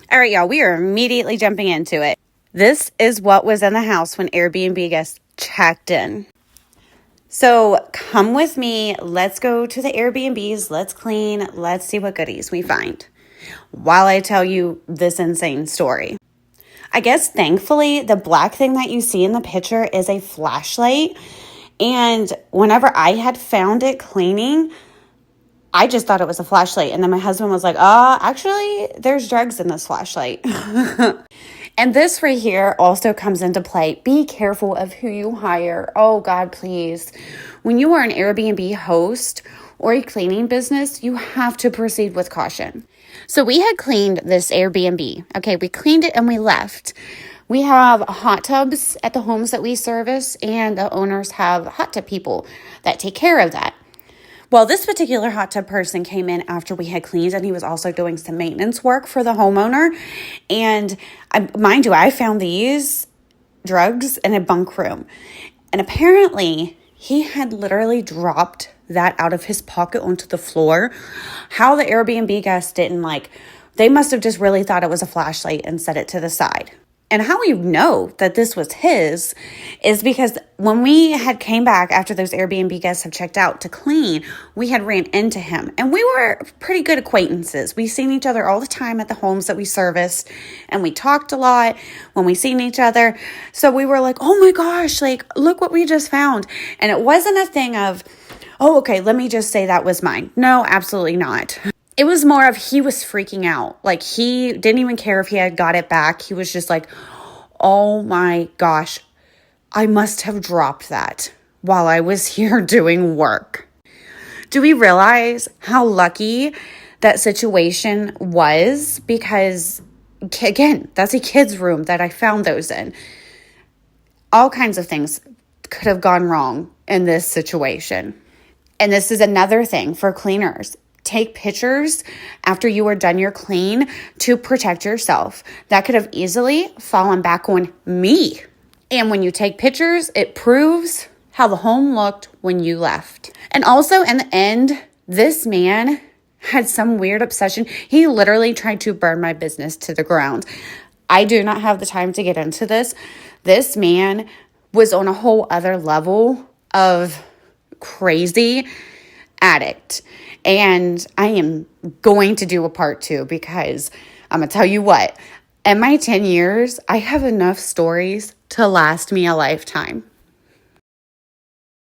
All right, y'all, we are immediately jumping into it. This is what was in the house when Airbnb guests checked in. So come with me. Let's go to the Airbnbs. Let's clean. Let's see what goodies we find while I tell you this insane story. I guess thankfully the black thing that you see in the picture is a flashlight. And whenever I had found it cleaning, I just thought it was a flashlight. And then my husband was like, actually, there's drugs in this flashlight. And this right here also comes into play. Be careful of who you hire. Oh, God, please. When you are an Airbnb host or a cleaning business, you have to proceed with caution. So we had cleaned this Airbnb. Okay, we cleaned it and we left. We have hot tubs at the homes that we service, and the owners have hot tub people that take care of that. Well, this particular hot tub person came in after we had cleaned, and he was also doing some maintenance work for the homeowner. And mind you, I found these drugs in a bunk room. And apparently, he had literally dropped that out of his pocket onto the floor. How the Airbnb guests didn't they must have just really thought it was a flashlight and set it to the side. And how we know that this was his is because when we had came back after those Airbnb guests have checked out to clean, we had ran into him. And we were pretty good acquaintances. We seen each other all the time at the homes that we serviced. And we talked a lot when we seen each other. So we were like, oh my gosh, look what we just found. And it wasn't a thing of, oh, okay, let me just say that was mine. No, absolutely not. It was more of he was freaking out. He didn't even care if he had got it back. He was just like, oh my gosh, I must have dropped that while I was here doing work. Do we realize how lucky that situation was? Because, again, that's a kid's room that I found those in. All kinds of things could have gone wrong in this situation. And this is another thing for cleaners. Take pictures after you are done your clean to protect yourself. That could have easily fallen back on me. And when you take pictures, it proves how the home looked when you left. And also in the end, this man had some weird obsession. He literally tried to burn my business to the ground. I do not have the time to get into this. This man was on a whole other level of crazy addict. And I am going to do a part 2 because I'm going to tell you what, in my 10 years, I have enough stories to last me a lifetime.